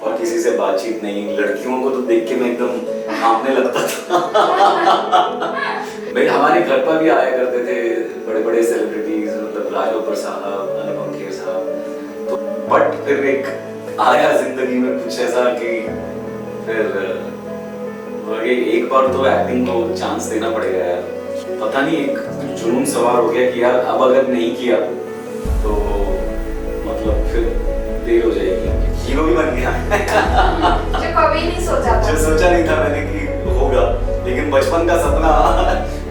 और किसी से बातचीत नहीं। लड़कियों को तो देख के मैं एकदम कांपने लगता था। भाई हमारे घर पर भी आया करते थे बड़े बड़े सेलिब्रिटीज, मतलब राज बब्बर साहब, अनुपम खेर साहब। तो बट फिर एक आया जिंदगी में कुछ ऐसा कि फिर एक बार तो एक्टिंग को चांस देना पड़ेगा यार। पता नहीं एक जुनून सवार हो गया कि यार अब अगर नहीं किया तो मतलब फिर देर हो जाएगी। हीरो भी बन गया। जो कभी नहीं सोचा था। जो सोचा नहीं था मैंने कि होगा, लेकिन बचपन का सपना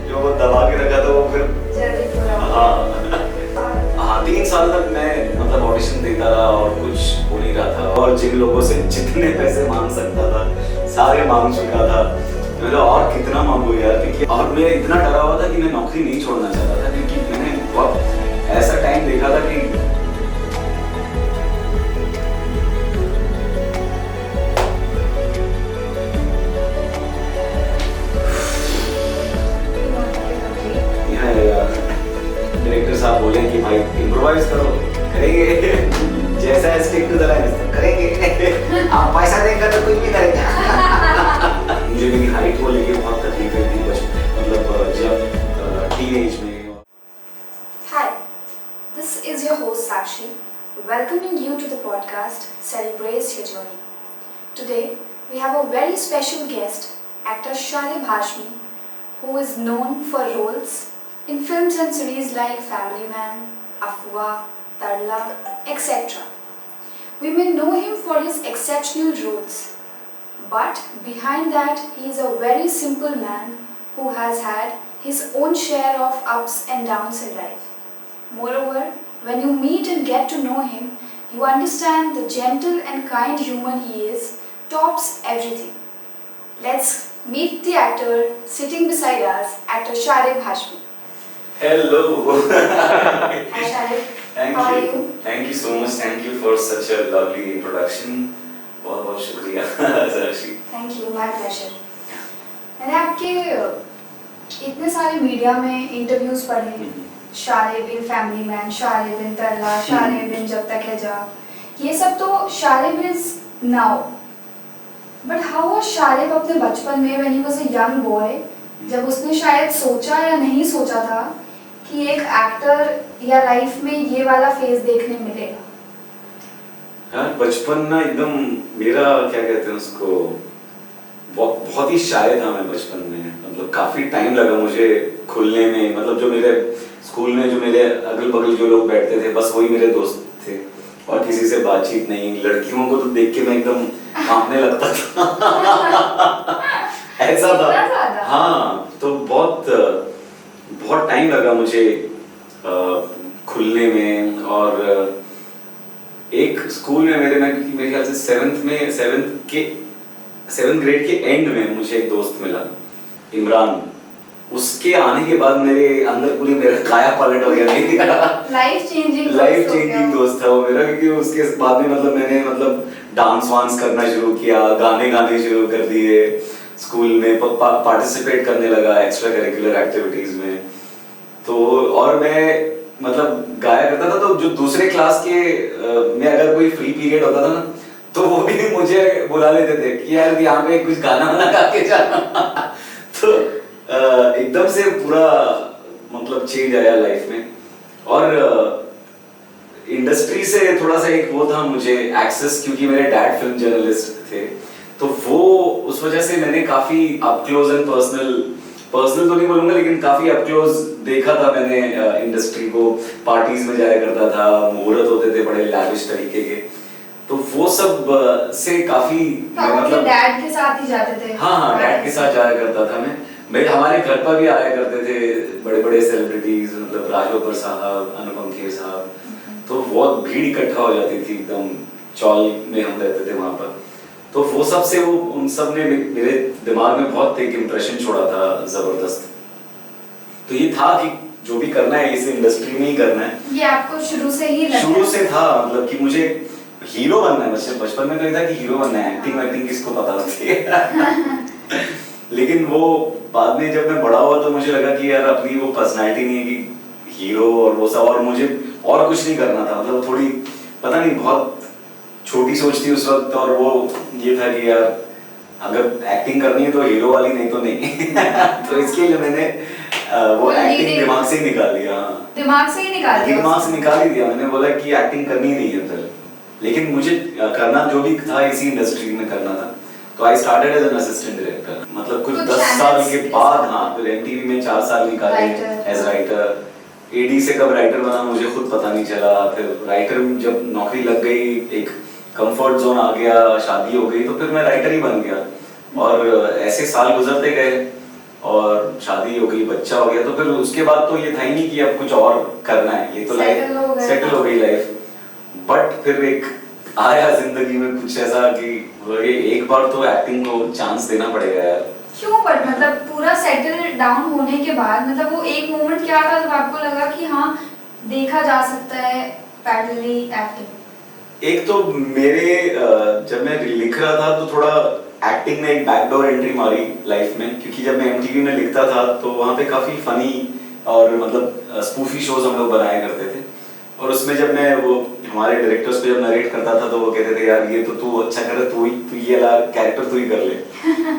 जो वो दबा के रखा था वो फिर जल्दी पूरा हो गया। हाँ 3 साल तक मैं मतलब ऑडिशन देता रहा और कुछ हो नहीं रहा था, और जिन लोगों से जितने पैसे मांग सकता था सारे मांग चुका था। मतलब और कितना मांगू यार, क्योंकि और मैं इतना डरा हुआ था कि मैं नौकरी नहीं छोड़ना चाहता था, क्योंकि मैंने बहुत ऐसा टाइम देखा था कि डायरेक्टर साहब बोले कि भाई इम्प्रोवाइज करो, करेंगे जैसा है स्टिक टू द लाइन, करेंगे आप पैसा देकर तो कुछ भी करेंगे। मुझे मेरी हाइट को लेके बहुत तकलीफें थी मतलब जब टीनेज में। Hi, this is your host Sakshi, welcoming you to the podcast Celebrate Your Journey. Today we have a very special guest, actor Shalib Hashmi, who is known for roles in films and series like Family Man, Afwa, Tarla, etc. We may know him for his exceptional roles, but behind that he is a very simple man who has had his own share of ups and downs in life. Moreover, when you meet and get to know him, you understand the gentle and kind human he is tops everything. Let's meet the actor sitting beside us, actor Shalib Hashmi. Hello. Hi Shalib. Thank How are you. you? Thank you so much. Thank you for such a lovely introduction. बहुत बहुत शुक्रिया साक्षी। Thank you, my pleasure. मैंने आपके इतने सारे media में interviews पढ़े, शालिब in family man, शालिब इन तरला, शालिब इन जब तक है जा, ये सब तो Shalib is now. But how was Shalib अपने बचपन में when he was a young boy, जब उसने शायद सोचा या नहीं सोचा था कि एक एक्टर या लाइफ में ये वाला फेज देखने मिलेगा? यार बचपन ना एकदम मेरा क्या कहते हैं उसको, बहुत ही शाय था मैं बचपन में। मतलब काफी टाइम लगा मुझे खुलने में। मतलब जो मेरे स्कूल में जो मेरे अगल बगल जो लोग बैठते थे बस वही मेरे दोस्त थे, और किसी से बातचीत नहीं। लड़कियों को तो देख के मैं एकदम कांपने लगता था। ऐसा था। हाँ तो बहुत टाइम लगा मुझे खुलने में। और एक स्कूल में मेरे ख्याल से सेवेंथ ग्रेड के एंड में मुझे एक दोस्त मिला, इमरान। उसके आने के बाद मेरे अंदर पूरी मेरा काया पलट हो गया। लाइफ चेंजिंग दोस्त था वो मेरा, क्योंकि उसके बाद में मतलब मैंने डांस वांस करना शुरू किया, गाने शुरू कर दिए, स्कूल में पार्टिसिपेट करने लगा एक्स्ट्रा करिकुलर एक्टिविटीज में। तो और मैं मतलब गाया करता था। तो जो दूसरे क्लास के में अगर कोई फ्री पीरियड होता था ना, तो वो भी मुझे बुला लेते थे कि यार यहाँ पे कुछ गाना वाना गा के जाना। तो एकदम से पूरा मतलब चेंज आया लाइफ में। और इंडस्ट्री से थोड़ा सा एक वो था मुझे एक्सेस, क्योंकि मेरे डैड फिल्म जर्नलिस्ट थे। तो वो उस वजह से मैंने काफी अप क्लोज एंड पर्सनल तो नहीं बोलूंगा, लेकिन काफी अप क्लोज देखा था मैंने इंडस्ट्री को। पार्टीज में जाया करता था, मुहूर्त होते थे बड़े लैविश तरीके के। तो वो सब से काफी मतलब डैड के साथ ही जाते थे? हाँ डैड के साथ जाया करता था मैं। हमारे घर पर भी आया करते थे बड़े बड़े सेलिब्रिटीज, मतलब राज बब्बर साहब, अनुपम खेर साहब। तो बहुत भीड़ इकट्ठा हो जाती थी एकदम। चौल में हम रहते थे वहां पर। तो वो सब से उन सब ने मेरे दिमाग में बहुत एक इम्प्रेशन छोड़ा था जबरदस्त। तो ये था कि जो भी करना है इस इंडस्ट्री में ही करना है। ये आपको शुरू से ही लगा? शुरू से था, मतलब कि मुझे हीरो बनना है। बचपन में तो था कि हीरो बनना है। एक्टिंग किसको पता लगती है। लेकिन वो बाद में जब मैं बड़ा हुआ तो मुझे लगा कि यार अपनी वो पर्सनैलिटी नहीं है कि हीरो और वो सब, और मुझे और कुछ नहीं करना था। मतलब थोड़ी पता नहीं बहुत छोटी सोच थी उस वक्त, और वो ये था कि यार अगर एक्टिंग करनी है तो हीरो वाली, नहीं तो नहीं। तो इसके लिए मैंने वो एक्टिंग दिमाग से ही निकाल दिया। दिमाग से ही निकाल दिया? दिमाग से निकाल ही दिया। मैंने बोला कि एक्टिंग करनी नहीं है फिर, लेकिन मुझे करना जो भी था इसी इंडस्ट्री में करना था। तो I started as an assistant director, मतलब कुछ 10 साल के बाद। हाँ, फिर एमटीवी में 4 साल निकाले एज राइटर। एडी से कब राइटर बना मुझे खुद पता नहीं चला। फिर राइटर जब नौकरी लग गई, एक कंफर्ट जोन आ गया, शादी हो गई, तो फिर मैं राइटर ही बन गया। और ऐसे साल गुजरते गए और शादी हो गई, बच्चा हो गया, तो फिर उसके बाद तो ये था ही नहीं कि अब कुछ और करना है, ये तो लाइफ सेटल हो गई लाइफ। बट फिर एक आया जिंदगी में कुछ ऐसा कि एक बार तो एक्टिंग को चांस देना पड़ेगा यार। क्यों? बट मतलब पूरा सेटल डाउन होने के बाद मतलब वो एक मोमेंट क्या था जब आपको लगा कि हाँ देखा जा सकता है पैरेलली एक्टिंग? एक तो मेरे जब मैं लिख रहा था तो थोड़ा एक्टिंग में एक बैकडोर एंट्री मारी लाइफ में, क्योंकि जब मैं एमटीवी में लिखता था तो वहाँ पे काफी फनी और मतलब स्पूफी शोज हम लोग बनाया करते थे। और उसमें जब मैं वो हमारे डायरेक्टर्स को जब नरेट करता था तो वो कहते थे यार ये तो तू अच्छा कर, तू ये कैरेक्टर तू ही कर ले।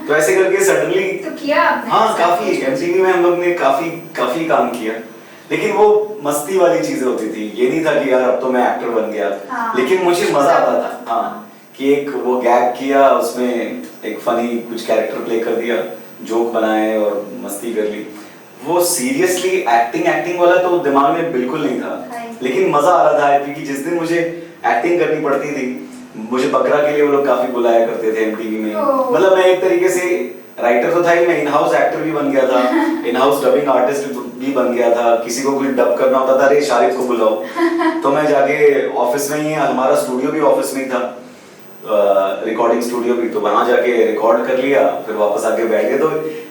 तो ऐसे करके सडनली तो किया आपने? हाँ, काफी एमटीवी में हम लोग ने काफी काम किया, लेकिन वो मस्ती वाली चीजें होती थी। ये नहीं था कि यार अब तो मैं एक्टर बन गया। हाँ, लेकिन मुझे मजा आता था। हाँ, कि एक वो गैग किया, उसमें एक फनी कुछ कैरेक्टर प्ले कर दिया, जोक बनाए और मस्ती कर ली। वो सीरियसली एक्टिंग वाला तो दिमाग में बिल्कुल नहीं था, लेकिन मजा आ रहा था क्योंकि जिस दिन मुझे एक्टिंग करनी पड़ती थी, मुझे बकरा के लिए वो लोग काफी बुलाया करते थे एमटीवी में। मतलब मैं एक तरीके से राइटर तो था ही, मैं इन हाउस एक्टर भी बन गया था, इन हाउस डबिंग आर्टिस्ट भी बन गया था। किसी को कुछ डब करना होता था, अरे शाहिद को बुलाओ, तो मैं जाके ऑफिस में ही, हमारा स्टूडियो भी ऑफिस में ही था, रिकॉर्डिंग स्टूडियो भी, तो वहां जाके रिकॉर्ड कर लिया, फिर वापस आके बैठ गए। तो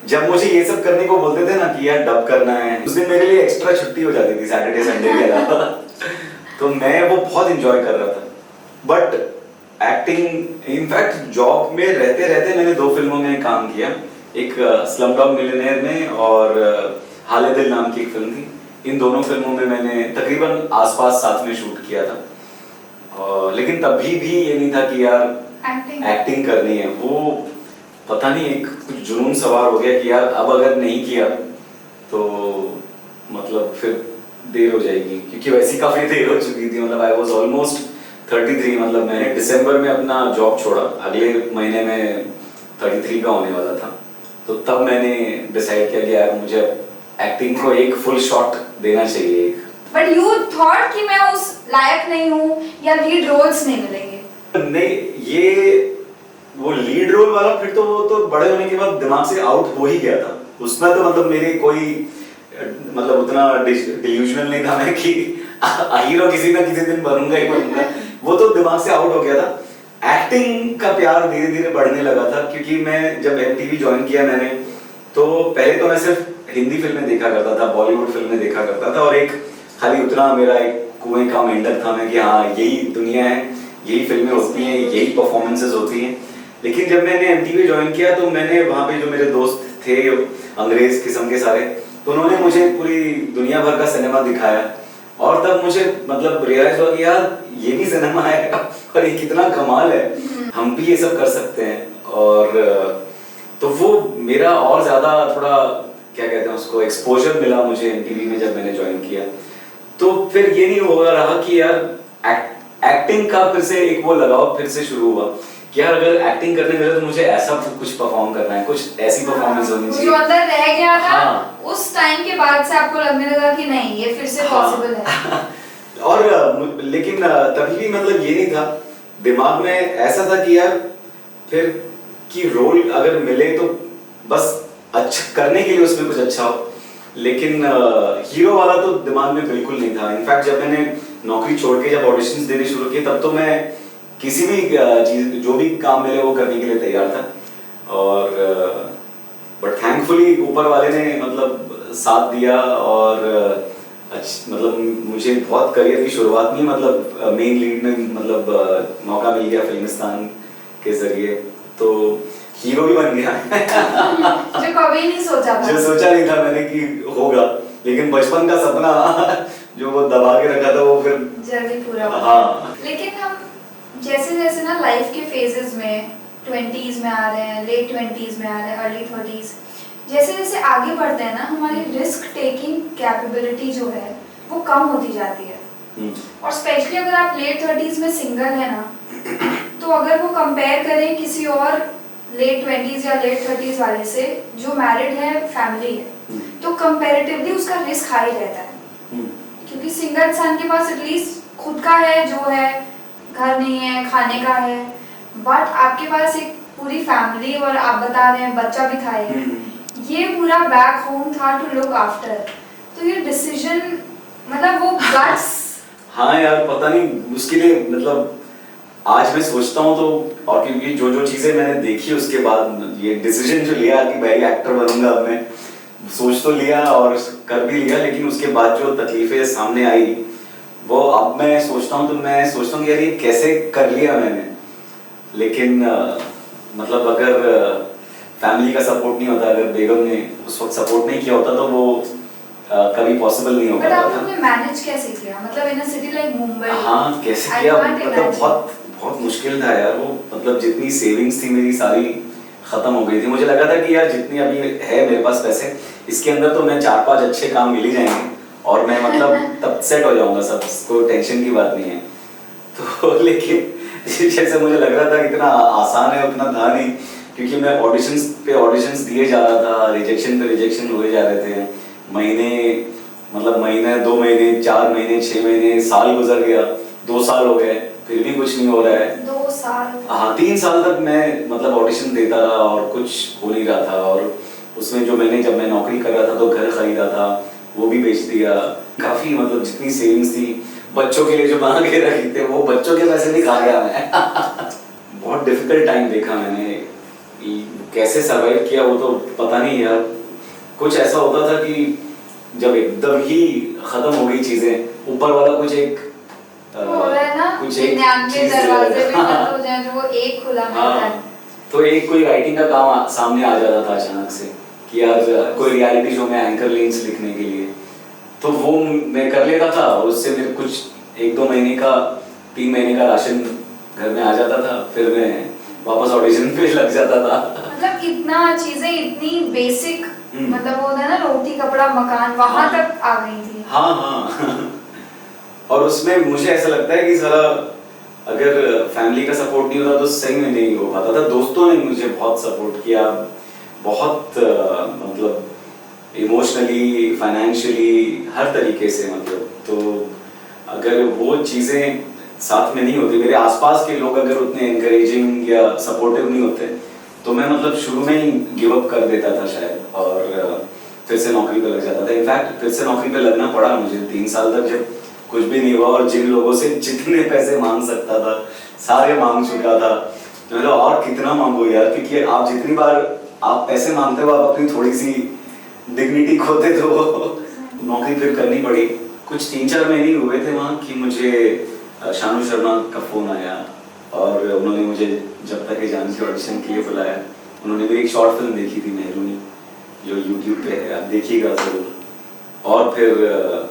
जब मुझे ये सब करने को बोलते थे ना कि यार डब करना है, उस दिन मेरे लिए एक्स्ट्रा छुट्टी हो जाती थी सैटरडे संडे के अलावा। तो मैं वो बहुत एंजॉय कर रहा था। बट एक्टिंग इनफैक्ट जॉब में रहते रहते मैंने 2 फिल्मों में काम किया, एक स्लमडॉग मिलियनेयर में और हाले दिल नाम की एक फिल्म थी। इन दोनों फिल्मों में मैंने तकरीबन आसपास साथ में शूट किया था। लेकिन तभी भी ये नहीं था कि यार एक्टिंग करनी है। वो पता नहीं एक कुछ जुनून सवार हो गया कि यार अब अगर नहीं किया तो मतलब फिर देर हो जाएगी, क्योंकि वैसी काफी देर हो चुकी थी। मतलब आई वाज ऑलमोस्ट 33, मतलब मैंने दिसंबर में अपना जॉब छोड़ा, अगले महीने में 33 का होने वाला था। तो तब मैंने डिसाइड किया कि यार मुझे एक्टिंग को एक फुल शॉट देना चाहिए। बट यू थॉट कि मैं उस लायक नहीं हूँ या लीड रोल्स नहीं मिलेंगे? नहीं, ये वो लीड रोल वाला फिर तो वो तो बड़े होने के बाद दिमाग से आउट हो ही गया था। उसमें तो मतलब मेरे कोई मतलब उतना डिल्यूजनल नहीं था मैं कि हीरो किसी ना किसी दिन बनूंगा ही बनूंगा। वो तो दिमाग से आउट हो गया था। एक्टिंग का प्यार धीरे धीरे बढ़ने लगा था, क्योंकि मैं जब एमटीवी ज्वाइन किया मैंने, तो पहले तो मैं सिर्फ हिंदी फिल्में देखा करता था, बॉलीवुड फिल्में देखा करता था, और एक खाली उतना मेरा एक कुएं का मेंढक था मैं कि हाँ यही दुनिया है, यही फिल्में होती हैं, यही परफॉर्मेंसेस होती हैं। लेकिन जब मैंने एमटीवी ज्वाइन किया तो मैंने वहाँ पे जो मेरे दोस्त थे अंग्रेज किस्म के सारे, तो उन्होंने मुझे पूरी दुनिया भर का सिनेमा दिखाया, और तब मुझे मतलब रियलाइज हुआ कि यार ये भी सिनेमा है और ये कितना कमाल है, हम भी ये सब कर सकते हैं। और तो वो मेरा और ज्यादा थोड़ा क्या कहते हैं उसको एक्सपोजर मिला मुझे एमटीवी में जब मैंने ज्वाइन किया। तो फिर ये नहीं हो रहा कि यार एक्टिंग का फिर से एक वो लगाव फिर से शुरू हुआ कि यार अगर एक्टिंग करने मिले तो मुझे ऐसा कुछ परफॉर्म करना है, कुछ ऐसी परफॉर्मेंस होनी चाहिए जो अंदर रह गया था। हाँ। उस टाइम के बाद से आपको लगने लगा कि नहीं ये फिर से पॉसिबल है। और लेकिन तभी भी मतलब ये नहीं था, दिमाग में ऐसा था कि यार फिर कि रोल अगर मिले तो बस अच्छा करने के लिए उसमें कुछ अच्छा हो, लेकिन हीरो वाला तो दिमाग में बिल्कुल नहीं था। इनफैक्ट जब मैंने नौकरी छोड़ के जब ऑडिशंस देने शुरू किए तब तो मैं किसी भी चीज जो भी काम मिले वो करने के लिए तैयार था। और बट थैंकफुली ऊपर वाले ने मतलब साथ दिया, और मतलब मुझे बहुत करियर की शुरुआत में मतलब मेन लीड में मतलब मौका मिल गया फिल्मिस्तान के जरिए, तो हीरो भी बन गया। जो कभी नहीं सोचा था, जो सोचा नहीं था मैंने कि होगा, लेकिन बचपन का सपना जो वो दबा के रखा था वो फिर जल्दी पूरा हुआ। हाँ। लेकिन हम जैसे जैसे ना लाइफ के फेजेस में 20s में आ रहे हैं, लेट 20s में आ रहे हैं, अर्ली 30s, जैसे जैसे आगे बढ़ते हैं ना हमारी रिस्क टेकिंग कैपेबिलिटी जो है वो कम होती जाती है। और स्पेशली अगर आप लेट 30s में सिंगल है ना, तो अगर वो कंपेयर करें किसी और लेट 20s या लेट 30s वाले से जो मैरिड है, फैमिली है, तो कंपैरेटिवली उसका रिस्क हाई रहता है। क्योंकि सिंगल इंसान के पास एटलीस्ट खुद का है, जो है घर नहीं है, खाने का है, बट आपके पास एक पूरी फैमिली और आप बता रहे हैं बच्चा भी था, ये पूरा बैक होम था टू लुक आफ्टर। तो ये डिसीजन मतलब वो गट्स हाँ यार, पता नहीं उसके लिए मतलब आज मैं सोचता हूँ तो, और क्योंकि जो जो चीजें मैंने देखी उसके बाद ये डिसीजन जो लिया कि भाई एक्टर बनूंगा, अब मैं सोच तो लिया और कर भी लिया, लेकिन उसके बाद जो तकलीफें सामने आई वो अब मैं सोचता हूँ तो मैं सोचता हूँ कि यार ये कैसे कर लिया मैंने। लेकिन मतलब अगर फैमिली का सपोर्ट नहीं होता, अगर बेगम ने उस वक्त सपोर्ट नहीं किया होता तो वो कभी पॉसिबल नहीं हो बट पाता आप था। लोगों ने मैनेज कैसे किया, मतलब इन अ सिटी लाइक मुंबई? हाँ कैसे किया, मतलब बहुत बहुत मुश्किल था यार वो। मतलब जितनी सेविंग्स थी मेरी सारी खत्म हो गई थी। मुझे लगा था कि यार जितनी अभी है मेरे पास पैसे, इसके अंदर तो मैं 4-5 अच्छे काम मिल ही जाएंगे और मैं मतलब तब सेट हो जाऊंगा, सब कोई टेंशन की बात नहीं है। तो लेकिन जैसे मुझे लग रहा था इतना आसान है उतना था नहीं, क्योंकि मैं ऑडिशंस पे ऑडिशंस दिए जा रहा था, रिजेक्शन पे रिजेक्शन हुए जा रहे थे। महीने मतलब महीने, 2 महीने, 4 महीने, 6 महीने, साल गुजर गया, 2 साल हो गए, फिर भी कुछ नहीं हो रहा है। 2 साल? हाँ 3 साल तक मैं मतलब ऑडिशन देता रहा और कुछ हो नहीं रहा था। और उसमें जो मैंने, जब मैं नौकरी कर रहा था तो घर खरीदा था, वो भी बेच दिया। काफी मतलब जितनी सेविंग्स थी, बच्चों के लिए जो बना के रखे थे, वो बच्चों के पैसे भी खा गया मैं। बहुत डिफिकल्ट टाइम देखा मैंने, कैसे सर्वाइव किया वो तो पता नहीं यार। कुछ ऐसा होता था कि जब एकदम ही खत्म हो गई चीजें, ऊपर वाला कुछ एक कुछ एक दरवाजे भी बंद हो जाए तो वो एक खुला मिलता है। तो एक कोई राइटिंग का काम सामने आ जाता था अचानक से कि यार कोई रियलिटी शो में एंकर लिंक्स लिखने के लिए, तो वो मैं कर लेता था और उससे मेरे कुछ 1-2 महीने का, 3 महीने का राशन घर में आ जाता था। फिर मैं वापस ऑडिशन पे लग जाता था। मतलब इतना चीजें इतनी बेसिक, मतलब वो होता है ना, रोटी कपड़ा मकान, वहां तक आ गई थी। हाँ और उसमें मुझे ऐसा लगता है कि सारा अगर फैमिली का सपोर्ट नहीं होता तो सही में नहीं हो पाता था। दोस्तों ने मुझे बहुत सपोर्ट किया, बहुत मतलब इमोशनली, फाइनेंशियली, हर तरीके से मतलब। तो अगर वो चीज़ें साथ में नहीं होती, मेरे आसपास के लोग अगर उतने एनकरेजिंग या सपोर्टिव नहीं होते, तो मैं मतलब शुरू में ही गिव अप कर देता था शायद और फिर से नौकरी पे लग जाता था। इनफैक्ट फिर से नौकरी पे लगना पड़ा मुझे 3 साल तक, जब कुछ भी नहीं हुआ और जिन लोगों से जितने पैसे मांग सकता था सारे मांग चुका था। तो मतलब और कितना मांगो यार, क्योंकि आप जितनी बार आप पैसे मांगते हो आप अपनी थोड़ी सी डिग्निटी खोते तो नौकरी फिर करनी पड़ी। कुछ 3-4 महीने हुए थे वहाँ कि मुझे शानू शर्मा का फ़ोन आया और उन्होंने मुझे जब तक जान के ऑडिशन के लिए बुलाया। उन्होंने मेरी एक शॉर्ट फिल्म देखी थी मेहरूनी, जो यूट्यूब पे है, आप देखिएगा ज़रूर। और फिर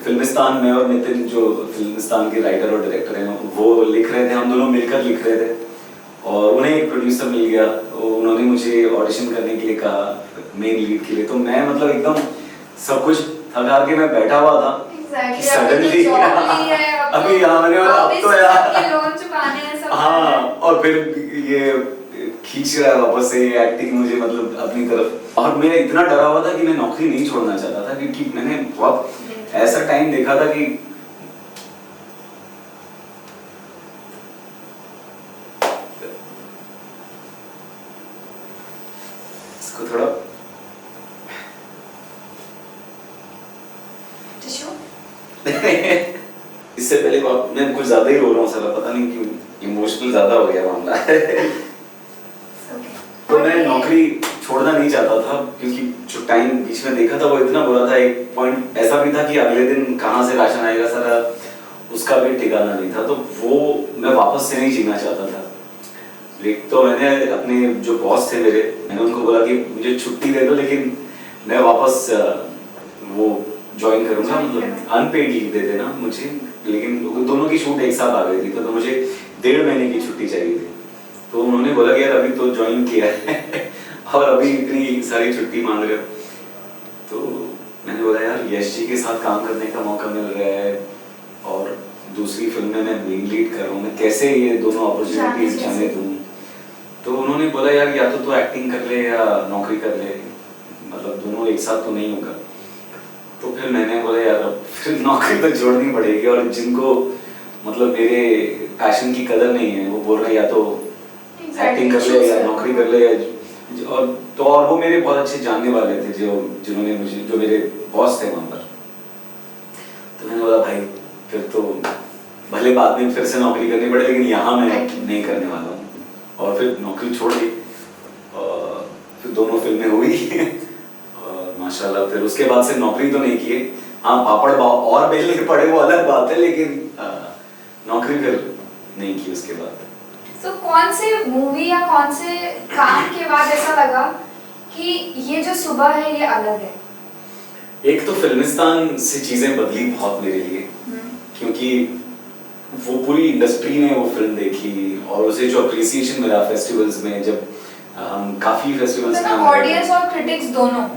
फिल्मिस्तान में और नितिन जो फिल्मिस्तान के राइटर और डायरेक्टर हैं, वो लिख रहे थे, हम दोनों मिलकर लिख रहे थे और उन्हें एक प्रोड्यूसर मिल गया। तो उन्होंने मुझे ऑडिशन करने के लिए कहा मेन लीड के लिए। तो मैं मतलब एकदम सब कुछ थका के मैं बैठा हुआ था। सडनली अभी यहाँ मैंने अब तो यार लोन चुकाने हैं सब। हाँ और फिर ये खींच रहा है वापस से ये एक्टिंग मुझे मतलब अपनी तरफ। और मैं इतना डरा हुआ था कि मैं नौकरी नहीं छोड़ना चाहता था, क्योंकि मैंने बहुत ऐसा टाइम देखा था कि इसको थोड़ा इससे पहले मैं कुछ ज्यादा ही रो रहा हूँ साला, पता नहीं क्यों इमोशनल ज्यादा हो गया मामला। तो मैं नौकरी छोड़ना नहीं चाहता था, क्योंकि जो टाइम बीच में देखा था वो इतना बुरा था। एक पॉइंट ऐसा भी था कि अगले दिन कहाँ से राशन आएगा सारा, उसका भी ठिकाना नहीं था। तो वो मैं वापस से नहीं जीना चाहता था। लेकिन तो मैंने अपने जो बॉस थे मेरे, मैंने उनको बोला कि मुझे छुट्टी दे दो, लेकिन मैं वापस वो ज्वाइन करूंगा, मतलब अनपेड लीव दे देना मुझे। लेकिन दोनों की शूट एक साथ आ गई थी, तो मुझे 1.5 महीने की छुट्टी चाहिए थी। तो उन्होंने बोला कि यार अभी तो ज्वाइन किया है और अभी इतनी सारी छुट्टी मांग रहे हो। तो मैंने बोला यार यश जी के साथ काम करने का मौका मिल रहा है और दूसरी फिल्म में मैं मेन लीड कर रहा हूँ, मैं कैसे ये दोनों अपॉर्चुनिटीज जाने दूँ। तो उन्होंने बोला यार या तो एक्टिंग कर ले या नौकरी कर ले, मतलब दोनों एक साथ तो नहीं होगा। तो फिर मैंने बोला यार फिर नौकरी तो जोड़नी पड़ेगी, और जिनको मतलब मेरे पैशन की कदर नहीं है वो बोल रहे या तो एक्टिंग कर ले या नौकरी कर ले, और वो मेरे बहुत अच्छे जानने वाले थे जिन्होंने मुझे, जो मेरे बॉस थे वहाँ पर। तो मैंने बोला भाई फिर तो भले बाद में फिर से नौकरी करनी पड़े, लेकिन यहाँ मैं नहीं करने वाला हूँ। और फिर नौकरी छोड़ दी और फिर दोनों फिल्में हुई और माशाल्लाह फिर उसके बाद से नौकरी तो नहीं की है। हाँ पापड़ और बेलने पड़े वो अलग बात है, लेकिन नौकरी फिर नहीं की उसके बाद। तो कौन से मूवी या कौन से काम के बाद ऐसा लगा कि ये जो सुबह है ये अलग है? एक तो फिल्मिस्तान से चीजें बदली बहुत मेरे लिए, क्योंकि वो पूरी इंडस्ट्री ने वो फिल्म देखी और उसे जो अप्रिसिएशन मिला फेस्टिवल्स में, जब हम काफी फेस्टिवल्स में ऑडियंस और क्रिटिक्स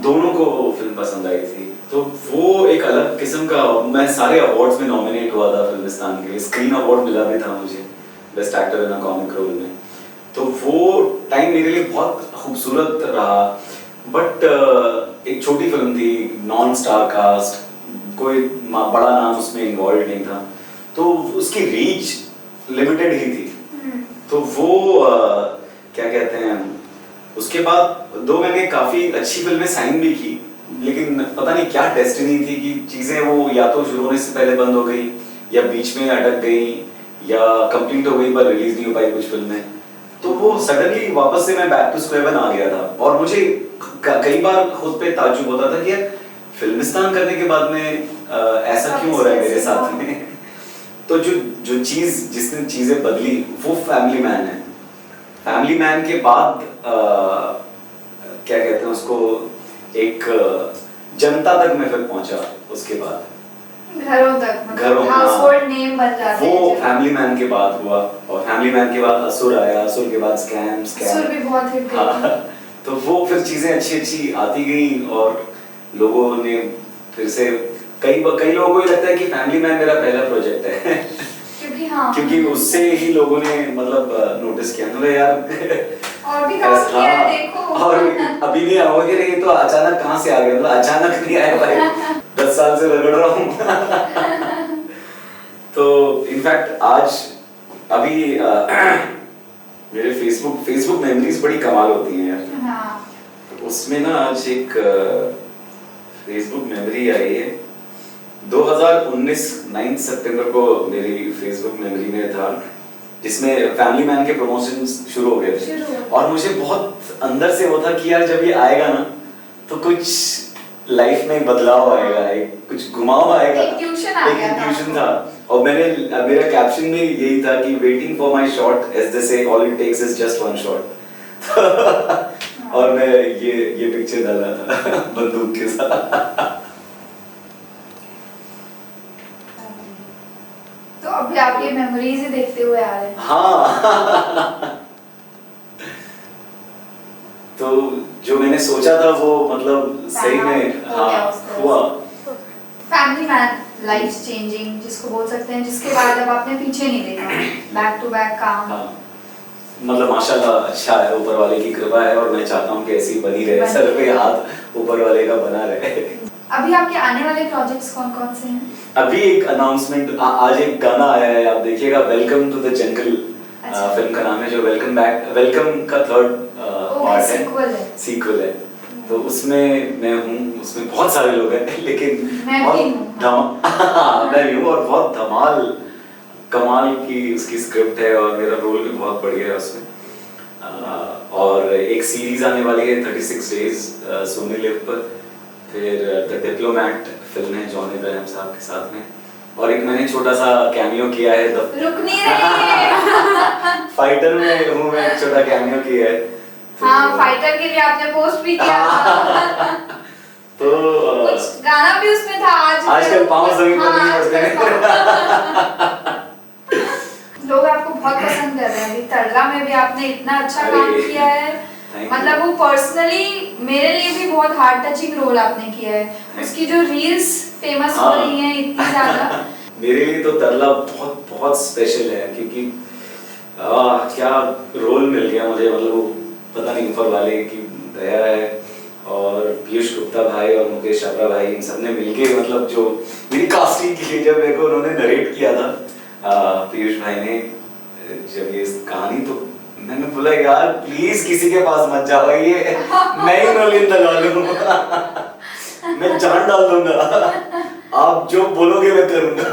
दोनों को फिल्म पसंद आई थी। तो वो एक अलग किस्म का, मैं सारे अवार्ड्स में नॉमिनेट हुआ था फिल्मिस्तान के, स्क्रीन अवार्ड मिला भी था मुझे best actor in a comic role में। तो वो टाइम मेरे लिए बहुत खूबसूरत रहा। बट एक छोटी फिल्म थी, नॉन स्टार कास्ट, कोई बड़ा नाम उसमें इन्वॉल्व नहीं था, तो उसकी रीच लिमिटेड ही थी। तो वो क्या कहते हैं, उसके बाद 2 महीने काफी अच्छी फिल्में साइन भी की, लेकिन पता नहीं क्या डेस्टिनी थी कि चीजें वो या तो शुरू होने से पहले बंद हो गई या बीच में अटक गई या कंप्लीट हो गई पर रिलीज नहीं हो पाई कुछ फिल्में। तो वो सडनली वापस से मैं बैक टू स्क्वायर वन आ गया था, और मुझे कई बार खुद पे ताज्जुब होता था कि यार फिल्मिस्तान करने के बाद में ऐसा क्यों हो रहा है मेरे साथ में। तो जो जिसने चीजें बदली वो फैमिली मैन है। फैमिली मैन के बाद क्या कहते हैं उसको, एक जनता तक मैं फिर पहुंचा, उसके बाद घरों तक, मतलब हाउसहोल्ड नेम बन जाते हैं। वो फैमिली मैन के बाद हुआ, और फैमिली मैन के बाद असुर आया, असुर के बाद स्कैम असुर भी बहुत हिट गई। तो वो फिर चीजें अच्छी आती गई और लोगों ने फिर से कई लोगों को ये लगता है कि फैमिली मैन मेरा पहला प्रोजेक्ट है क्योंकि उससे ही लोगों ने मतलब नोटिस किया, मतलब यार और भी काम किया है देखो, और अभी नहीं आओ कि ये तो अचानक कहाँ से आ गया, मतलब अचानक नहीं आया भाई, 10 साल से रगड़ रहा हूँ। तो इनफैक्ट आज अभी मेरे फेसबुक मेमोरीज बड़ी कमाल होती हैं यार। हाँ। तो उसमें ना आज एक फेसबुक मेमोरी आई है, 2019 9 सितंबर को मेरी फेसबुक मेमोरी में था, जिसमें फैमिली मैन के प्रमोशन शुरू हो गए थे, और मुझे बहुत अंदर से वो था कि यार जब ये आएगा ना तो कुछ लाइफ में बदलाव आएगा, एक कुछ घुमाव आएगा, एक ट्यूशन था। और मेरा कैप्शन भी यही था कि waiting for my shot, as they say all it takes is just one shot. और मैं ये पिक्चर डाला था बंदूक के साथ। तो अभी आप ये मेमोरीज ही देखते हुए आ रहे हैं। हाँ। तो जो मैंने सोचा था वो मतलब सही में हुआ। फैमिली मैन लाइफ चेंजिंग जिसको बोल सकते हैं, जिसके बाद अब आपने पीछे नहीं देखा, बैक टू बैक काम। हाँ। मतलब माशाल्लाह अच्छा है, ऊपर वाले की कृपा है, और मैं चाहता हूँ कि ऐसी बनी रहे, सर पे हाथ ऊपर वाले का बना रहे। अभी आपके आने वाले प्रोजेक्ट्स कौन-कौन से हैं? अभी एक अनाउंसमेंट, आज एक गाना आया है, आप देखिएगा, welcome to the jungle film का नाम है, जो वेलकम का 3rd पार्ट है, सीक्वल है। तो उसमें मैं हूँ, उसमें बहुत सारे लोग हैं, लेकिन मैं भी हूँ, और बहुत कमाल की उसकी स्क्रिप्ट है, और मेरा रोल भी बहुत बढ़िया है उसमें। और एक सीरीज आने वाली है 36 डेज सोनी लिव पर, फिर द डिप्लोमैट फिल्म है जॉन इब्राहिम साहब के साथ में, और एक मैंने छोटा सा कैमियो किया है रुक नहीं रही फाइटर में हूँ मैं, एक छोटा कैमियो किया है। हाँ, फाइटर के लिए आपने पोस्ट भी किया था। तो कुछ गाना भी उसमें था, आजकल पाँव जमीन पर नहीं पड़ते हैं। लोग आपको बहुत पसंद कर रहे हैं। अभी तरला में भी आपने इतना अच्छा काम किया है, मतलब वो पर्सनली मेरे लिए भी बहुत हार्ट टचिंग रोल आपने किया है। उसकी जो रील्स फेमस हो रही हैं इतनी ज्यादा। मेरे लिए तो तरला बहुत बहुत स्पेशल है, क्योंकि क्या रोल मिल गया मुझे, मतलब वो पता नहीं ऊपर वाले की दया है। और पीयूष गुप्ता भाई और मुकेश छाबड़ा भाई, इन सब ने मिलके मतलब जो मेरी कास्टिंग की, जब मेरे को उन्होंने नरेट किया था पीयूष भाई ने, जब ये कहानी, तो मैंने बोला यार प्लीज किसी के पास मत जाओ, ये मैं ही नौलिन लगा लूंगा, मैं जान डाल दूंगा, आप जो बोलोगे मैं करूंगा।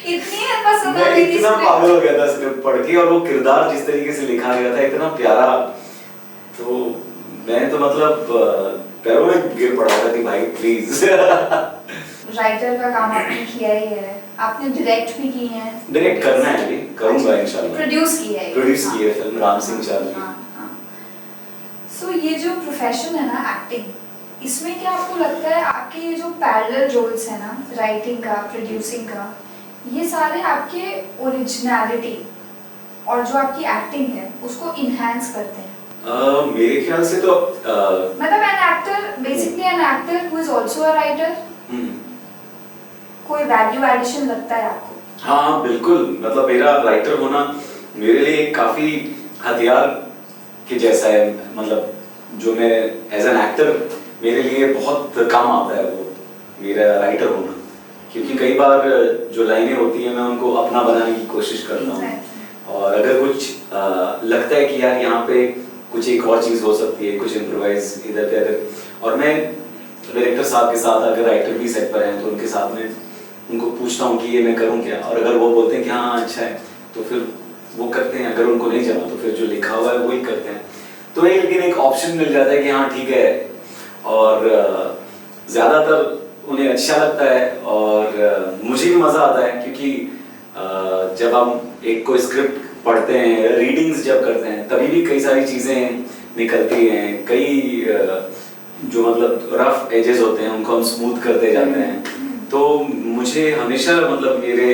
इतनी है पसंद मैं इतना पागल हो गया था स्क्रिप्ट पढ़ के, और वो किरदार जिस तरीके से लिखा गया था इतना प्यारा, तो मैं तो मतलब पैरों में गिर पड़ा था कि भाई प्लीज। राइटर का काम आपने किया ही है, आपने डायरेक्ट भी की है। डायरेक्ट करना है अभी, करूंगा इंशाल्लाह। प्रोड्यूस की है। प्रोड्यूस की है फिल्म राम सिंह चाली। सो ये जो प्रोफेशन है ना एक्टिंग, इसमें क्या आपको लगता है आपके ये जो पैरेलल रोल्स है ना, राइटिंग का, प्रोड्यूसिंग का, ये सारे आपके ओरिजिनलिटी और जो आपकी एक्टिंग है उसको इनहैंस करते हैं? मेरे ख्याल से तो मतलब an actor, basically an actor who is also a writer, कोई वैल्यू एडिशन लगता है आपको? हाँ बिल्कुल, मतलब मेरा राइटर होना मेरे लिए काफी हथियार के जैसा है, मतलब जो मैं एज एन एक्टर मेरे लिए बहुत काम आता है वो मेरा राइटर होना, क्योंकि कई बार जो लाइनें होती हैं मैं उनको अपना बनाने की कोशिश करता हूँ, और अगर कुछ लगता है कि यार यहाँ पे कुछ एक और चीज़ हो सकती है, कुछ इम्प्रोवाइज इधर पे, अगर, और मैं डायरेक्टर साहब के साथ, अगर राइटर भी सेट पर हैं तो उनके साथ में उनको पूछता हूँ कि ये मैं करूँ क्या, और अगर वो बोलते हैं कि हाँ अच्छा है तो फिर वो करते हैं, अगर उनको नहीं जमा तो फिर जो लिखा हुआ है वही करते हैं। तो ये लेकिन एक ऑप्शन मिल जाता है कि हाँ ठीक है, और ज़्यादातर उन्हें अच्छा लगता है और मुझे भी मज़ा आता है, क्योंकि जब हम एक कोई स्क्रिप्ट पढ़ते हैं, रीडिंग्स जब करते हैं, तभी भी कई सारी चीज़ें निकलती हैं, कई जो मतलब रफ एजेस होते हैं उनको हम स्मूथ करते जाते हैं। तो मुझे हमेशा मतलब मेरे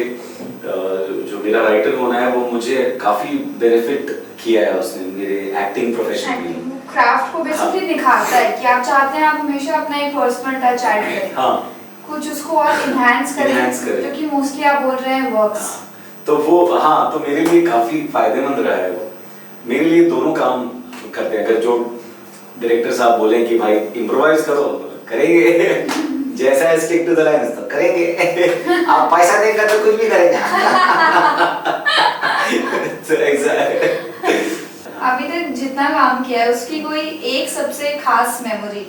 जो मेरा राइटर होना है वो मुझे काफ़ी बेनिफिट किया है उसने मेरे एक्टिंग प्रोफेशन में। क्राफ्ट को बेसिकली दिखाता है कि आप चाहते हैं आप हमेशा अपना एक पर्सनल टच ऐड करें, हाँ, कुछ उसको और इनहैंस करें, जो कि मोस्टली आप बोल रहे हैं वर्क्स। तो वो हाँ, तो मेरे लिए काफ़ी फायदेमंद रहा है वो, मेरे लिए दोनों काम करते हैं। अगर जो डायरेक्टर साहब बोले कि भाई इम्प्रोवाइज करो, करेंगे, जैसा है स्टिक टू द लाइन्स तो करेंगे, आप पैसा देकर तो कुछ भी करेंगे। So, exactly. अभी तक जितना काम किया है उसकी कोई एक सबसे खास मेमोरी?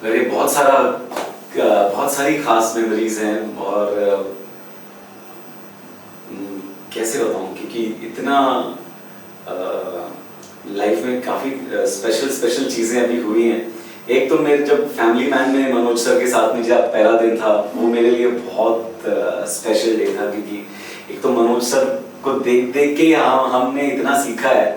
अरे बहुत सारी खास मेमोरीज हैं, और कैसे बताऊं, क्योंकि इतना लाइफ में काफ़ी स्पेशल चीज़ें अभी हुई हैं। एक तो मेरे जब फैमिली मैन में मनोज सर के साथ में जब पहला दिन था, वो मेरे लिए बहुत स्पेशल डे था, क्योंकि एक तो मनोज सर को देख के हमने इतना सीखा है,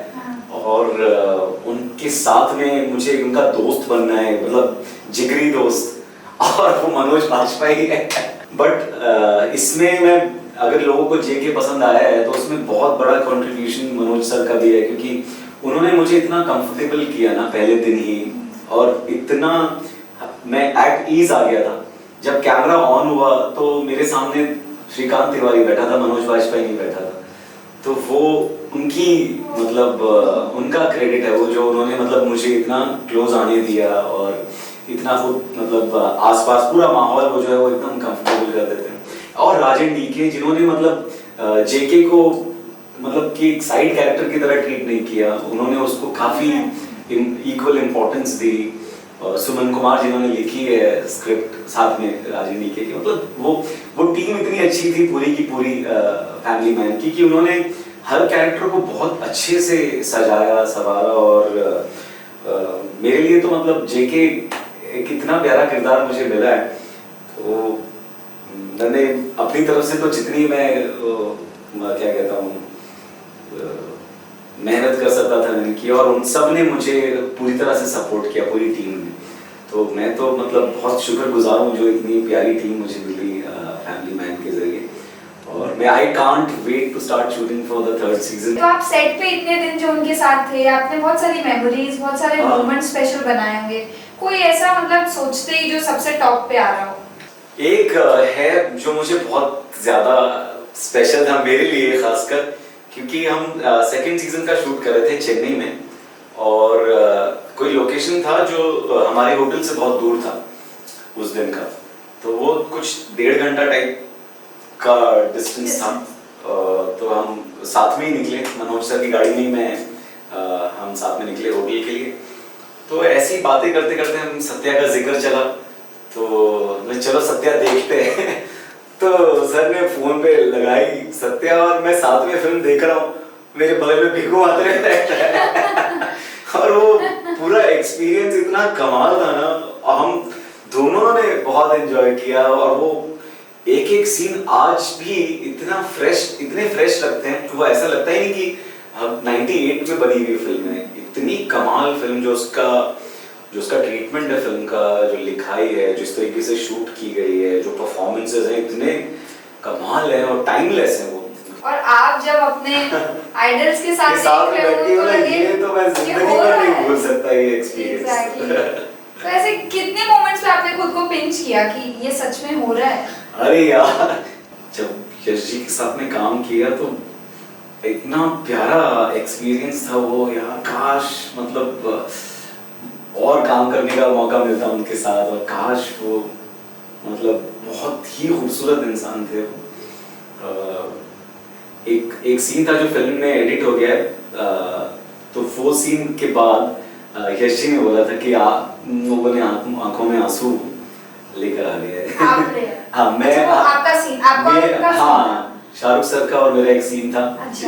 और उनके साथ में मुझे उनका दोस्त बनना है, मतलब जिगरी दोस्त, और वो मनोज बाजपेयी है। बट इसमें मैं, अगर लोगों को जेके पसंद आया है तो उसमें बहुत बड़ा कंट्रीब्यूशन मनोज सर का भी है, क्योंकि उन्होंने मुझे इतना कंफर्टेबल किया ना पहले दिन ही, और इतना मैं एट ईज आ गया था। जब कैमरा ऑन हुआ तो मेरे सामने श्रीकांत तिवारी बैठा था, मनोज बाजपेयी नहीं बैठा था, तो वो उनकी मतलब उनका क्रेडिट है वो, जो उन्होंने मतलब मुझे इतना क्लोज आने दिया, और इतना वो मतलब आसपास पूरा माहौल वो जो है वो एकदम कंफर्टेबल कर देते हैं। और राजन डीके, जिन्होंने मतलब जेके को मतलब कि एक साइड कैरेक्टर की तरह ट्रीट नहीं किया, उन्होंने उसको काफ़ी इक्वल इम्पोर्टेंस दी। सुमन कुमार जिन्होंने लिखी है स्क्रिप्ट साथ में राजन डीके की, मतलब वो टीम इतनी अच्छी थी पूरी की पूरी फैमिली मैन की, कि उन्होंने हर कैरेक्टर को बहुत अच्छे से सजाया संवारा, और मेरे लिए तो मतलब जेके एक इतना प्यारा किरदार मुझे मिला है। तो मैंने अपनी तरफ से तो जितनी मैं क्या कहता हूँ मेहनत कर सकता था मैंने की, और उन सब ने मुझे पूरी तरह से सपोर्ट किया, पूरी टीम ने। तो मैं तो मतलब बहुत शुक्रगुजार हूँ जो इतनी प्यारी टीम मुझे मिली फैमिली मैन के जरिए, और मैं I can't wait to start shooting for the third season. तो आप सेट पे इतने दिन जो उनके साथ थे, आपने बहुत सारी मेमोरीज, बहुत सारे मोमेंट स्पेशल बनाए होंगे, कोई ऐसा मतलब सोचते ही जो सबसे टॉप पे आ रहा हो? एक है जो मुझे बहुत ज्यादा स्पेशल था मेरे लिए खासकर, क्योंकि हम सेकंड सीजन का शूट कर रहे थे चेन्नई में, और कोई लोकेशन था जो हमारे होटल से बहुत दूर था उस दिन का, तो वो कुछ 1.5 घंटा टाइप का डिस्टेंस था। तो हम साथ में ही निकले, मनोज सर की गाड़ी में हम साथ में निकले होटल के लिए। तो ऐसी बातें करते करते हम सत्या का जिक्र चला, तो चलो सत्या देखते हैं। तो सर ने फोन पे लगाई सत्या, और मैं साथ में फिल्म देख रहा हूँ, मेरे बगल में भिगू मात्रे रहता है। और वो पूरा एक्सपीरियंस इतना कमाल था ना, हम दोनों ने बहुत एंजॉय किया। और वो एक एक सीन आज भी इतने फ्रेश लगते हैं, वो ऐसा लगता ही नहीं कि 98 में बनी हुई फिल्म है। इतनी कमाल फिल्म, जो उसका ट्रीटमेंट है फिल्म का, जो लिखाई है, जिस तरीके से शूट की गई है, जो परफॉर्मेंसेस हैं इतने कमाल है और टाइमलेस है वो। और आप जब अपने आइडल्स के साथ देख रहे हो तो लगे ये तो मैं जिंदगी भर नहीं भूल सकता ये एक्सपीरियंस। तो ऐसे कितने मोमेंट्स पे आपने खुद को पिंच किया कि ये सच में हो रहा है? अरे यार, जब यश जी के साथ में काम किया तो इतना प्यारा एक्सपीरियंस था वो यार। काश मतलब और काम करने का मौका मिलता उनके साथ, और काश वो मतलब बहुत ही खूबसूरत इंसान थे वो। एक सीन था जो फिल्म में एडिट हो गया है, तो वो सीन के बाद यश जी ने बोला था कि लोगों ने आंखों में आंसू लेकर आ गए। हाँ, मैं आपका सीन, आपका हाँ, शाहरुख सर का और मेरा एक सीन था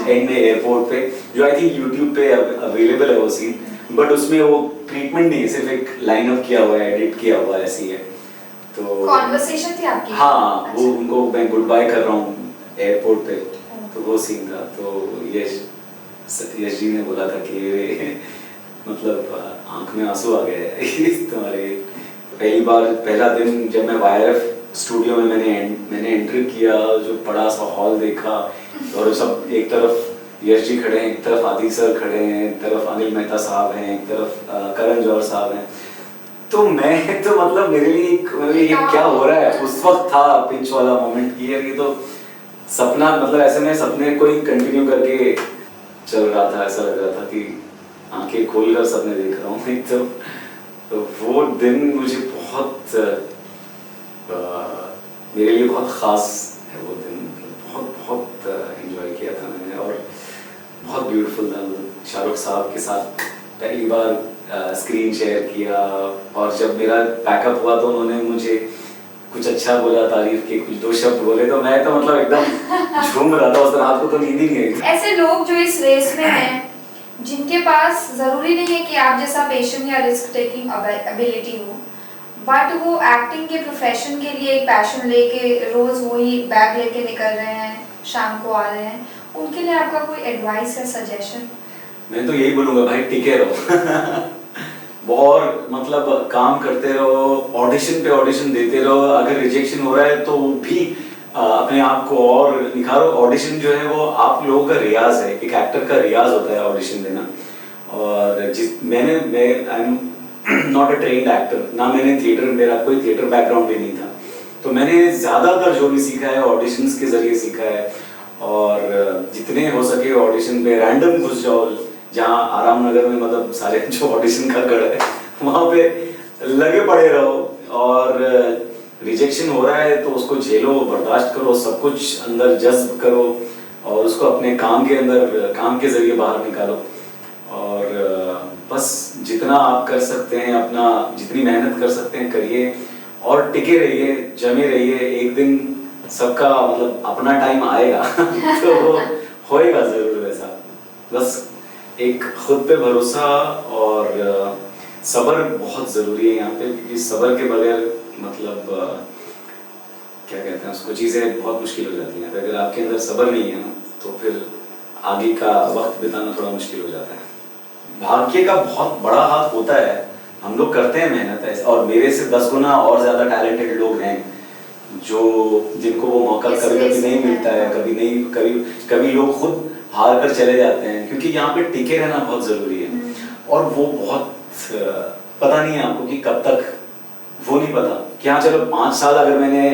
एंड में एयरपोर्ट पे, जो आई थिंक यूट्यूब पे अवेलेबल है वो सीन, बट उसमें वो ट्रीटमेंट नहीं है, सिर्फ एक लाइन अप किया हुआ है, एडिट किया हुआ है, ऐसी है। तो कॉन्वर्सेशन थी आपकी? हाँ, वो उनको मैं गुड बाय कर रहा हूँ एयरपोर्ट पे, तो वो सीन था। तो यश जी ने बोला था कि मतलब आंख में आंसू आ गए तुम्हारे। पहला दिन जब मैं वायरएफ स्टूडियो में मैंने एंट्री किया, जो बड़ा सा हॉल देखा, और सब एक तरफ यश जी खड़े हैं, एक तरफ आदि सर खड़े हैं, एक तरफ अनिल मेहता साहब हैं, एक तरफ करण जौहर साहब हैं, तो मैं तो मतलब मेरे लिए ये क्या हो रहा है। उस वक्त था पिंच वाला मोमेंट की है, ये तो सपना, मतलब ऐसे में सपने को ही कंटिन्यू करके चल रहा था। ऐसा लग रहा था कि आंखें खोलकर सपने देख रहा हूँ एक तो वो दिन मुझे बहुत मेरे लिए बहुत ख़ास है वो दिन। बहुत एंजॉय किया था मैंने, और बहुत ब्यूटीफुल था। शाहरुख साहब के साथ पहली बार स्क्रीन शेयर किया, और जब मेरा पैकअप हुआ तो उन्होंने मुझे कुछ अच्छा बोला, तारीफ की, कुछ 2 शब्द बोले, तो मैं तो मतलब एकदम झूम रहा था उस रात को, तो नींद ही नहीं आई। ऐसे लोग जो इस रेस में हैं, जिनके पास जरूरी नहीं है कि आप जैसा पेशन या रिस्क टेकिंग एबिलिटी हो, बट वो एक्टिंग के प्रोफेशन के लिए एक पैशन लेके रोज वही बैग लेके निकल रहे हैं, शाम को आ रहे हैं, उनके लिए आपका कोई एडवाइस या सजेशन? मैं तो यही बोलूँगा भाई, टिके रहो और मतलब काम करते रहो, ऑडिशन पे ऑडिशन देते रहो। अगर रिजेक्शन हो रहा है तो भी अपने आप को और निखारो। ऑडिशन जो है वो आप लोगों का रियाज है, एक एक्टर का रियाज होता है ऑडिशन देना। और मैं I am not a trained actor, ना मेरा कोई थिएटर बैकग्राउंड भी नहीं था, तो मैंने ज़्यादातर जो भी सीखा है ऑडिशंस के ज़रिए सीखा है। और जितने हो सके ऑडिशन पे रैंडम घुस जाओ, जहाँ आराम नगर में मतलब सारे जो ऑडिशन का गढ़ है वहाँ पे लगे पड़े रहो, और रिजेक्शन हो रहा है तो उसको झेलो, बर्दाश्त करो, सब कुछ अंदर जज्ब करो, और उसको अपने काम के ज़रिए बाहर निकालो। और बस जितना आप कर सकते हैं, अपना जितनी मेहनत कर सकते हैं करिए, और टिके रहिए, जमे रहिए। एक दिन सबका मतलब अपना टाइम आएगा तो होएगा ज़रूर वैसा। बस एक खुद पे भरोसा और सब्र बहुत ज़रूरी है यहाँ पे, क्योंकि सब्र के बगैर मतलब क्या कहते हैं उसको, चीज़ें बहुत मुश्किल हो जाती हैं। अगर आपके अंदर सब्र नहीं है ना, तो फिर आगे का वक्त बिताना थोड़ा मुश्किल हो जाता है। भाग्य का बहुत बड़ा हाथ होता है, हम लोग करते हैं मेहनत है, और मेरे से 10 गुना और ज़्यादा टैलेंटेड लोग हैं जो जिनको वो मौका इस कभी रेस कभी नहीं में मिलता है, कभी नहीं, कभी लोग खुद हार कर चले जाते हैं, क्योंकि यहाँ पे टिके रहना बहुत ज़रूरी है। और वो बहुत पता नहीं है आपको कि कब तक, वो नहीं पता कि हाँ चलो 5 साल अगर मैंने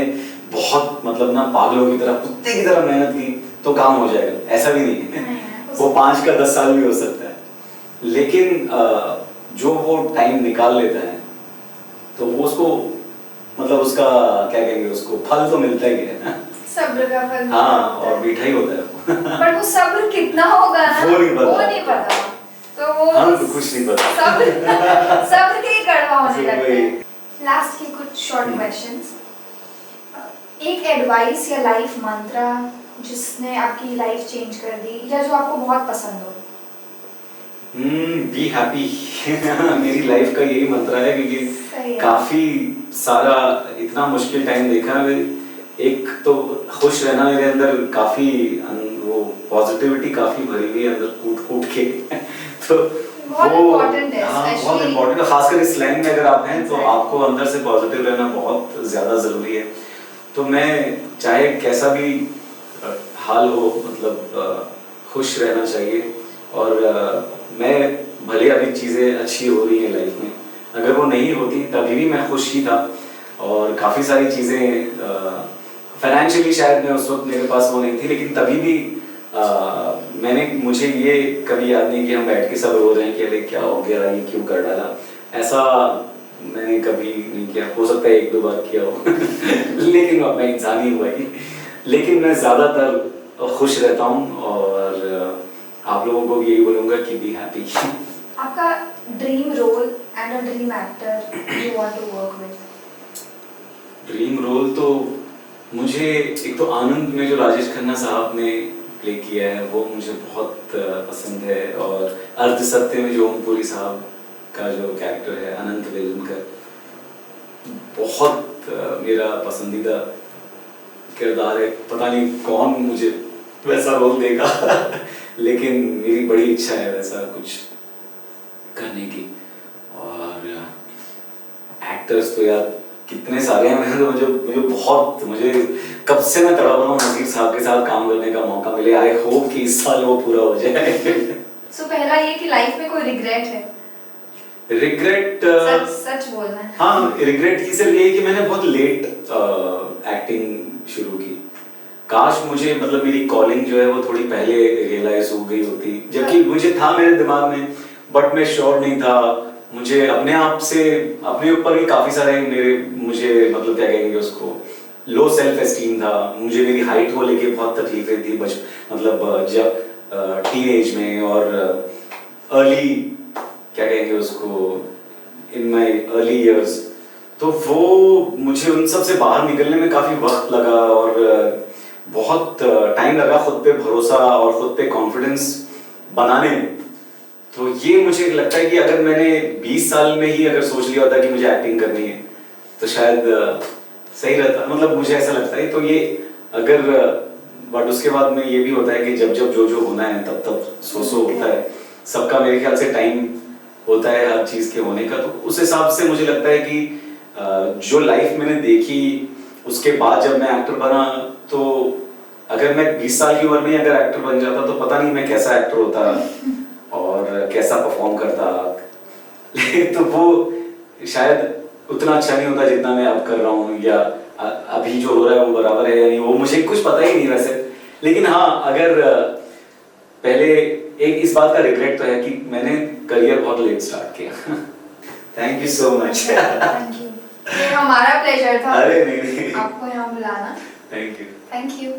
बहुत मतलब ना पागलों की तरह, कुत्ते की तरह मेहनत की तो काम हो जाएगा, ऐसा भी नहीं है। वो 5 का 10 साल भी हो सकता है, लेकिन जो वो टाइम निकाल लेता है तो वो उसको मतलब उसका क्या कहेंगे, उसको फल तो मिलता ही है। सब्र का फल। हाँ, और मीठा ही होता है। बट वो सब्र कितना होगा ना, वो नहीं पता। तो वो हम तो कुछ नहीं पता। सब्र के ही कड़वा होने लगता है। वही। लास्ट के कुछ शॉर्ट क्वेश्चंस। एक एडवाइस या लाइफ मंत्रा जिसने आपकी लाइफ चेंज कर दी या जो आपको बहुत पसंद हो। Be happy. मेरी लाइफ का यही मंत्र है, क्योंकि काफी सारा इतना मुश्किल टाइम देखा है। एक तो खुश रहना मेरे अंदर काफी, वो पॉजिटिविटी काफी भरी हुई है अंदर कूट के। तो बहुत इम्पोर्टेंट है, बहुत इम्पोर्टेंट है, खासकर इस लाइन में अगर आप हैं तो आपको अंदर से पॉजिटिव रहना बहुत ज्यादा जरूरी है। तो मैं चाहे कैसा भी हाल हो, मतलब खुश रहना चाहिए। और मैं भले अभी चीज़ें अच्छी हो रही हैं लाइफ में, अगर वो नहीं होती तभी भी मैं खुश ही था। और काफ़ी सारी चीज़ें फाइनेंशियली शायद मैं उस वक्त मेरे पास वो नहीं थी, लेकिन तभी भी मुझे ये कभी याद नहीं कि हम बैठ के सब रो रहे हैं कि अरे क्या हो गया, ये क्यों कर डाला, ऐसा मैंने कभी नहीं किया। हो सकता है 1-2 बार किया हो। लेकिन अब मैं इंसान ही हुआ ही। लेकिन मैं ज़्यादातर खुश रहता हूँ, और आप लोगों को भी यही बोलूँगा कि बी हैप्पी। आपका dream role and a dream actor you want to work with. Dream role तो मुझे एक तो आनंद में जो राजेश खन्ना साहब ने प्ले किया है वो मुझे बहुत पसंद है, और अर्ध सत्य में जो ओमपुरी साहब का जो कैरेक्टर है अनंत वेलनकर, बहुत मेरा पसंदीदा किरदार है। पता नहीं कौन मुझे वैसा रोल देगा। लेकिन मेरी बड़ी इच्छा है वैसा कुछ करने की। और एक्टर्स तो यार कितने सारे हैं। मुझे कब से मैं तड़प रहा हूँ नसीर साहब के साथ काम करने का मौका मिले। आई होप कि इस साल वो पूरा हो जाए। सो पहला ये कि लाइफ में कोई रिग्रेट है? रिग्रेट सच बोलना है। हाँ, रिग्रेट की सिर्फ ये कि मैंने बहुत लेट एक्टिंग शुरू की। काश मुझे मतलब मेरी कॉलिंग जो है वो थोड़ी पहले रियलाइज हो गई होती, जबकि मुझे था मेरे दिमाग में, बट मैं श्योर नहीं था। मुझे अपने आप से, अपने ऊपर भी काफी सारे मुझे मतलब क्या कहेंगे उसको, लो सेल्फ एस्टीम था। मुझे मेरी हाइट को लेके बहुत तकलीफें थी मतलब जब टीनेज में, और अर्ली क्या कहेंगे उसको, इन माय अर्ली इयर्स। तो वो मुझे उन सब से बाहर निकलने में काफी वक्त लगा, और बहुत टाइम लगा खुद पे भरोसा और खुद पे कॉन्फिडेंस बनाने में। तो ये मुझे लगता है कि अगर मैंने 20 साल में ही अगर सोच लिया होता कि मुझे एक्टिंग करनी है तो शायद सही रहता, मतलब मुझे ऐसा लगता है। तो ये अगर बट उसके बाद में ये भी होता है कि जब जब जो होना है तब तब सो होता है। सबका मेरे ख्याल से टाइम होता है हर चीज़ के होने का। तो उस हिसाब से मुझे लगता है कि जो लाइफ मैंने देखी उसके बाद जब मैं एक्टर बना, तो अगर मैं 20 साल की उम्र में अगर एक्टर बन जाता तो पता नहीं मैं कैसा एक्टर होता और कैसा परफॉर्म करता। तो वो शायद उतना अच्छा नहीं होता जितना मैं अब कर रहा हूँ, या अभी जो हो रहा है वो बराबर है या नहीं, वो मुझे कुछ पता ही नहीं वैसे। लेकिन हाँ, अगर पहले एक इस बात का रिग्रेट तो है कि मैंने करियर बहुत लेट स्टार्ट किया। Thank you so much. Thank you, ये हमारा प्लेजर था। अरे नहीं, आपको यहाँ बुलाना। Thank you. Thank you.